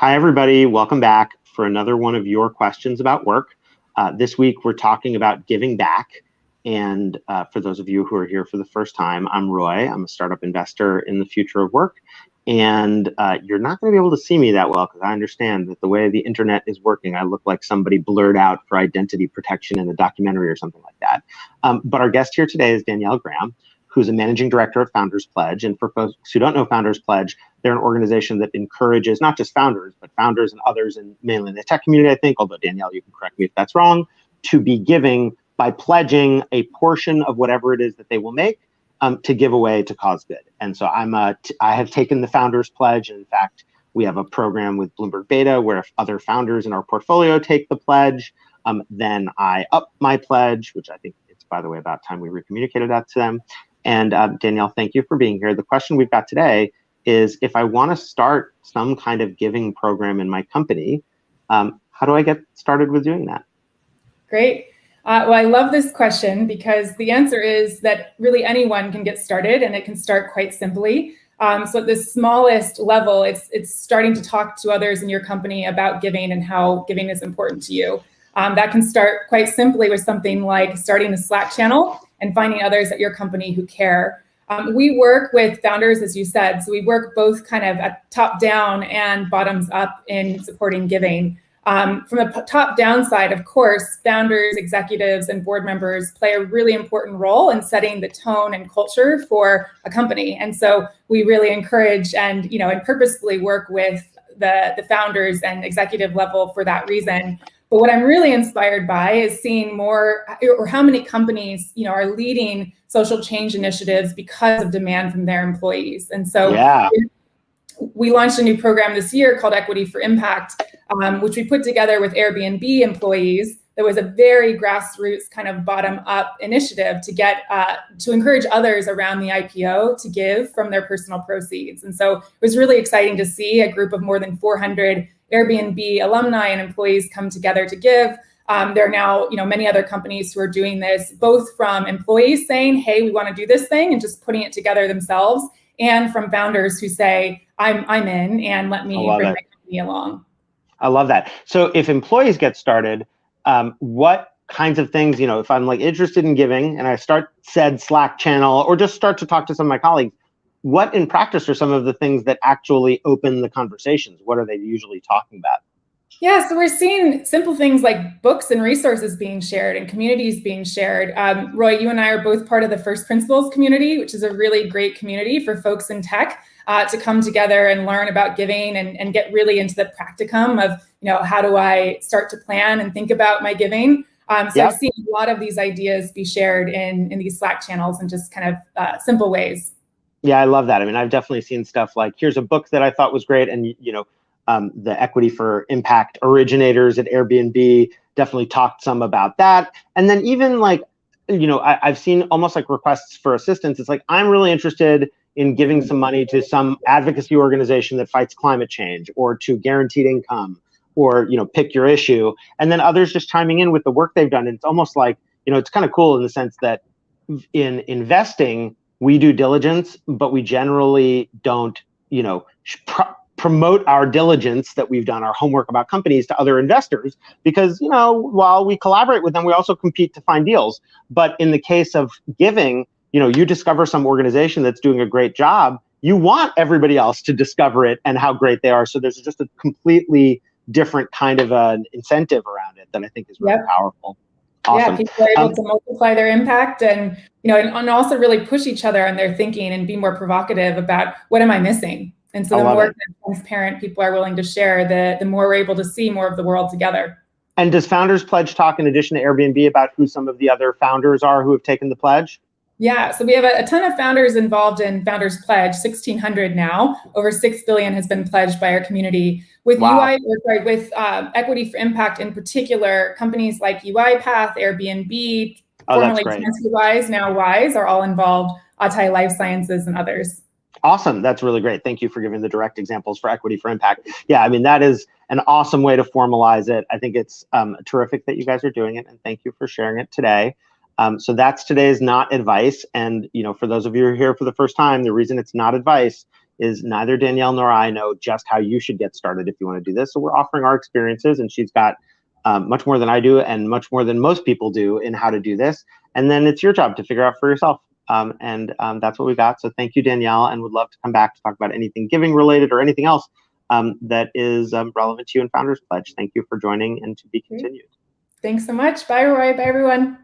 Hi, everybody. Welcome back for another one of your questions about work. This week, we're talking about giving back. And for those of you who are here for the first time, I'm Roy. I'm a startup investor in the future of work. And you're not going to be able to see me that well because I understand that the way the internet is working, I look like somebody blurred out for identity protection in a documentary or something like that. But our guest here today is Danielle Graham, who's a managing director at Founders Pledge. And for folks who don't know Founders Pledge, they're an organization that encourages not just founders, but founders and others, and mainly in the tech community, I think, although Danielle, you can correct me if that's wrong, to be giving by pledging a portion of whatever it is that they will make to give away to cause good. And so I have taken the Founders Pledge. And in fact, we have a program with Bloomberg Beta where if other founders in our portfolio take the pledge, then I up my pledge, which I think it's, by the way, about time we recommunicated that to them. And Danielle, thank you for being here. The question we've got today is if I want to start some kind of giving program in my company, how do I get started with doing that? Great. Well, I love this question because the answer is that really anyone can get started and it can start quite simply. So at the smallest level, it's starting to talk to others in your company about giving and how giving is important to you. That can start quite simply with something like starting a Slack channel and finding others at your company who care. We work with founders, as you said, so we work both kind of at top down and bottoms up in supporting giving. From the top down side, of course, founders, executives, and board members play a really important role in setting the tone and culture for a company. And so we really encourage and purposefully work with the founders and executive level for that reason. But what I'm really inspired by is seeing more, or how many companies, are leading social change initiatives because of demand from their employees. And so we launched a new program this year called Equity for Impact, which we put together with Airbnb employees. There was a very grassroots kind of bottom-up initiative to get to encourage others around the IPO to give from their personal proceeds. And so it was really exciting to see a group of more than 400 Airbnb alumni and employees come together to give. There are now, many other companies who are doing this, both from employees saying, "Hey, we want to do this thing," and just putting it together themselves, and from founders who say, "I'm in, and let me bring my company along." I love that. So if employees get started, what kinds of things, if I'm interested in giving and I start said Slack channel or just start to talk to some of my colleagues, what in practice are some of the things that actually open the conversations? What are they usually talking about? Yeah, so we're seeing simple things like books and resources being shared and communities being shared. Roy, you and I are both part of the First Principles community, which is a really great community for folks in tech to come together and learn about giving and get really into the practicum of, how do I start to plan and think about my giving? I've seen a lot of these ideas be shared in these Slack channels in just kind of simple ways. Yeah, I love that. I mean, I've definitely seen stuff like, here's a book that I thought was great. And, the Equity for Impact originators at Airbnb definitely talked some about that. And then even I've seen almost like requests for assistance. It's like, I'm really interested in giving some money to some advocacy organization that fights climate change or to guaranteed income or, pick your issue. And then others just chiming in with the work they've done. And it's almost like, it's kind of cool in the sense that in investing, we do diligence, but we generally don't, promote our diligence that we've done, our homework about companies to other investors, because, while we collaborate with them, we also compete to find deals. But in the case of giving, you discover some organization that's doing a great job, you want everybody else to discover it and how great they are. So there's just a completely different kind of an incentive around it that I think is really powerful. Awesome. Yeah, people are able to multiply their impact and, and also really push each other on their thinking and be more provocative about what am I missing? And so the more transparent people are willing to share, the more we're able to see more of the world together. And does Founders Pledge talk in addition to Airbnb about who some of the other founders are who have taken the pledge? Yeah, so we have a ton of founders involved in Founders Pledge, 1,600 now. Over $6 billion has been pledged by our community. With Equity for Impact in particular, companies like UiPath, Airbnb, formerly TransferWise, now Wise, are all involved, Atai Life Sciences and others. Awesome. That's really great. Thank you for giving the direct examples for Equity for Impact. Yeah, I mean, that is an awesome way to formalize it. I think it's terrific that you guys are doing it, and thank you for sharing it today. So that's today's not advice. And, for those of you who are here for the first time, the reason it's not advice is neither Danielle nor I know just how you should get started if you want to do this. So we're offering our experiences, and she's got much more than I do and much more than most people do in how to do this. And then it's your job to figure out for yourself. That's what we got. So thank you, Danielle, and would love to come back to talk about anything giving related or anything else that is relevant to you in Founders Pledge. Thank you for joining, and to be continued. Thanks so much. Bye, Roy. Bye, everyone.